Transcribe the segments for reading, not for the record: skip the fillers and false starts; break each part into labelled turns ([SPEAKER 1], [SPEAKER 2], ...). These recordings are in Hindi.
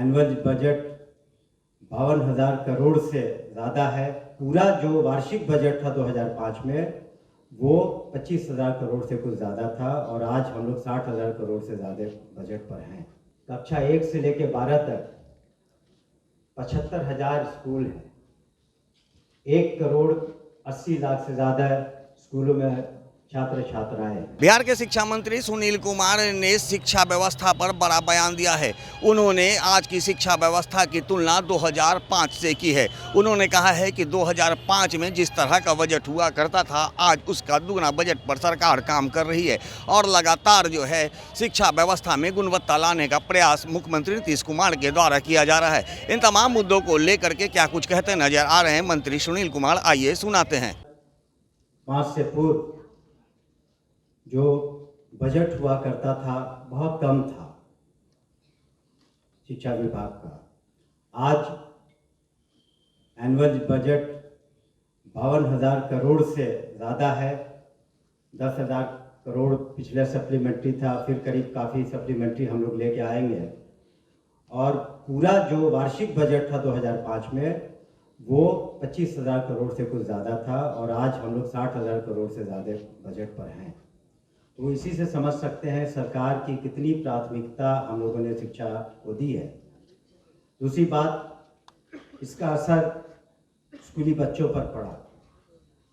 [SPEAKER 1] एनुअल बजट 52,000 करोड़ से ज़्यादा है। पूरा जो वार्षिक बजट था 2005 में वो 25,000 करोड़ से कुछ ज़्यादा था और आज हम लोग 60,000 करोड़ से ज़्यादा बजट पर हैं। कक्षा 1 से लेकर 12 तक 75,000 स्कूल हैं। 1,80,00,000 से ज़्यादा स्कूलों में छात्र छात्राएं।
[SPEAKER 2] बिहार के शिक्षा मंत्री सुनील कुमार ने शिक्षा व्यवस्था पर बड़ा बयान दिया है। उन्होंने आज की शिक्षा व्यवस्था की तुलना 2005 से की है। उन्होंने कहा है कि 2005 में जिस तरह का बजट हुआ करता था, आज उसका दुगना बजट पर सरकार काम कर रही है और लगातार जो है शिक्षा व्यवस्था में गुणवत्ता लाने का प्रयास मुख्यमंत्री नीतीश कुमार के द्वारा किया जा रहा है। इन तमाम मुद्दों को लेकर के क्या कुछ कहते नजर आ रहे हैं मंत्री सुनील कुमार, आइए सुनाते हैं।
[SPEAKER 1] 5 से पूर्व जो बजट हुआ करता था बहुत कम था शिक्षा विभाग का। आज एनुअल बजट 52,000 करोड़ से ज़्यादा है। 10,000 करोड़ पिछले सप्लीमेंट्री था, फिर करीब काफ़ी सप्लीमेंट्री हम लोग लेके आएंगे और पूरा जो वार्षिक बजट था 2005 में वो 25,000 करोड़ से कुछ ज़्यादा था और आज हम लोग 60,000 करोड़ से ज़्यादा बजट पर हैं। तो इसी से समझ सकते हैं सरकार की कितनी प्राथमिकता हम लोगों ने शिक्षा को दी है। दूसरी बात, इसका असर स्कूली बच्चों पर पड़ा।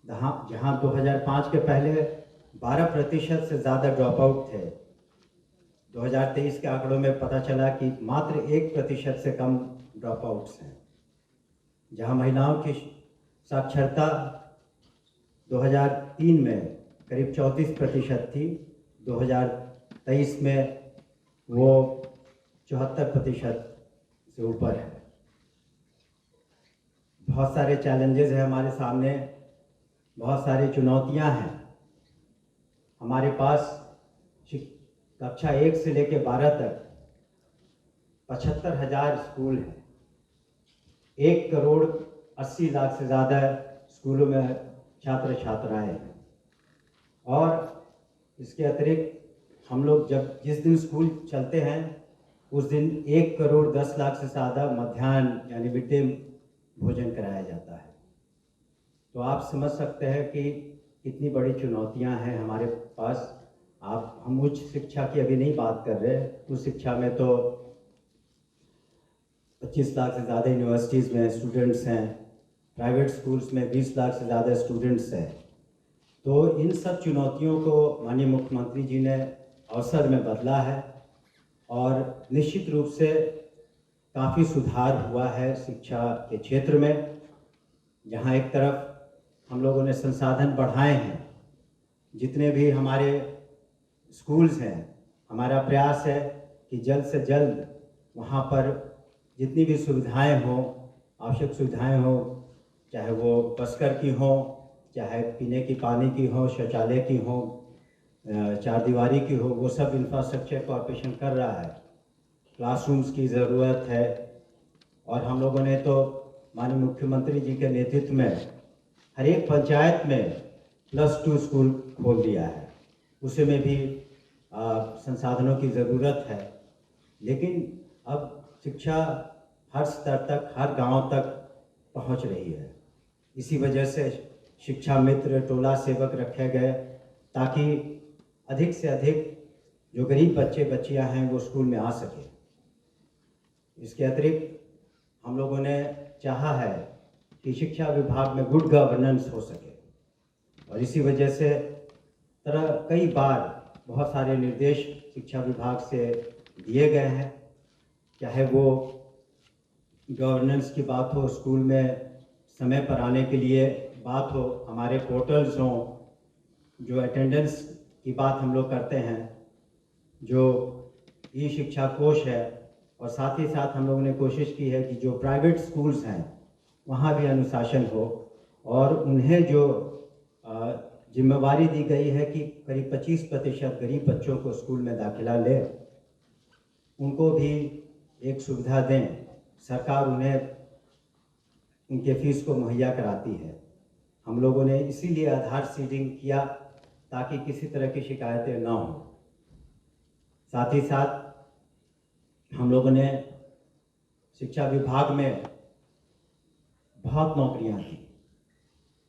[SPEAKER 1] जहाँ 2005 के पहले 12% से ज़्यादा ड्रॉप आउट थे, 2023 के आंकड़ों में पता चला कि मात्र 1% से कम ड्रॉप आउट्स हैं। जहाँ महिलाओं की साक्षरता 2003 में करीब 34% थी, 2023 में वो 74% से ऊपर है। बहुत सारे चैलेंजेस हैं हमारे सामने, बहुत सारी चुनौतियां हैं हमारे पास। कक्षा 1 से लेकर 12 तक 75,000 स्कूल हैं। 1,80,00,000 से ज़्यादा स्कूलों में छात्र छात्राएं हैं और इसके अतिरिक्त हम लोग जिस दिन स्कूल चलते हैं उस दिन 1,10,00,000 से ज़्यादा मध्याह्न यानी मिड डे भोजन कराया जाता है। तो आप समझ सकते हैं कि कितनी बड़ी चुनौतियां हैं हमारे पास। हम उच्च शिक्षा की अभी नहीं बात कर रहे। उच्च शिक्षा में तो 25 लाख से ज़्यादा यूनिवर्सिटीज़ में स्टूडेंट्स हैं, प्राइवेट स्कूल्स में 20 लाख से ज़्यादा स्टूडेंट्स हैं। तो इन सब चुनौतियों को माननीय मुख्यमंत्री जी ने अवसर में बदला है और निश्चित रूप से काफ़ी सुधार हुआ है शिक्षा के क्षेत्र में। जहाँ एक तरफ हम लोगों ने संसाधन बढ़ाए हैं, जितने भी हमारे स्कूल्स हैं, हमारा प्रयास है कि जल्द से जल्द वहाँ पर जितनी भी सुविधाएं हों, आवश्यक सुविधाएं हों, चाहे वो बस्कर की हों, चाहे पीने की पानी की हो, शौचालय की हो, चारदीवारी की हो, वो सब इंफ्रास्ट्रक्चर कॉर्पोरेशन कर रहा है। क्लासरूम्स की ज़रूरत है और हम लोगों ने तो माननीय मुख्यमंत्री जी के नेतृत्व में हर एक पंचायत में +2 स्कूल खोल दिया है। उसमें भी संसाधनों की ज़रूरत है, लेकिन अब शिक्षा हर स्तर तक, हर गांव तक पहुंच रही है। इसी वजह से शिक्षा मित्र, टोला सेवक रखे गए ताकि अधिक से अधिक जो गरीब बच्चे बच्चियां हैं वो स्कूल में आ सके। इसके अतिरिक्त हम लोगों ने चाहा है कि शिक्षा विभाग में गुड गवर्नेंस हो सके और इसी वजह से कई बार बहुत सारे निर्देश शिक्षा विभाग से दिए गए हैं। चाहे वो गवर्नेंस की बात हो, स्कूल में समय पर आने के लिए बात हो, हमारे पोर्टल्स हों, जो अटेंडेंस की बात हम लोग करते हैं, जो ई शिक्षा कोश है, और साथ ही साथ हम लोगों ने कोशिश की है कि जो प्राइवेट स्कूल्स हैं वहाँ भी अनुशासन हो और उन्हें जो जिम्मेवारी दी गई है कि करीब 25% गरीब बच्चों को स्कूल में दाखिला ले, उनको भी एक सुविधा दें। सरकार उन्हें उनके फीस को मुहैया कराती है। हम लोगों ने इसीलिए आधार सीडिंग किया ताकि किसी तरह की शिकायतें ना हो। साथ ही साथ हम लोगों ने शिक्षा विभाग में बहुत नौकरियां थी।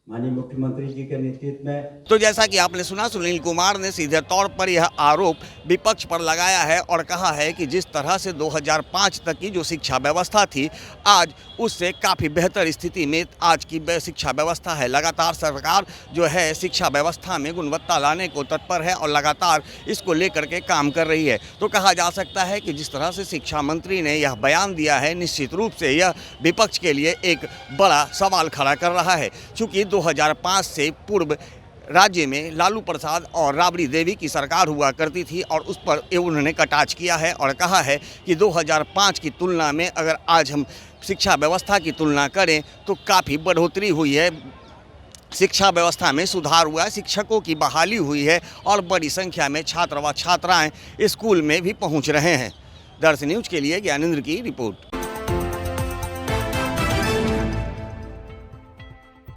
[SPEAKER 1] माननीय मुख्यमंत्री जी के नेतृत्व में
[SPEAKER 2] तो जैसा कि आपने सुना, सुनील कुमार ने सीधे तौर पर यह आरोप विपक्ष पर लगाया है और कहा है कि जिस तरह से 2005 तक की जो शिक्षा व्यवस्था थी, आज उससे काफ़ी बेहतर स्थिति में आज की शिक्षा व्यवस्था है। लगातार सरकार जो है शिक्षा व्यवस्था में गुणवत्ता लाने को तत्पर है और लगातार इसको लेकर के काम कर रही है। तो कहा जा सकता है कि जिस तरह से शिक्षा मंत्री ने यह बयान दिया है, निश्चित रूप से यह विपक्ष के लिए एक बड़ा सवाल खड़ा कर रहा है। चूँकि 2005 से पूर्व राज्य में लालू प्रसाद और राबड़ी देवी की सरकार हुआ करती थी और उस पर उन्होंने कटाक्ष किया है और कहा है कि 2005 की तुलना में अगर आज हम शिक्षा व्यवस्था की तुलना करें तो काफ़ी बढ़ोतरी हुई है, शिक्षा व्यवस्था में सुधार हुआ है, शिक्षकों की बहाली हुई है और बड़ी संख्या में छात्र व छात्राएं स्कूल में भी पहुंच रहे हैं। दर्श न्यूज़ के लिए ज्ञानेंद्र की रिपोर्ट।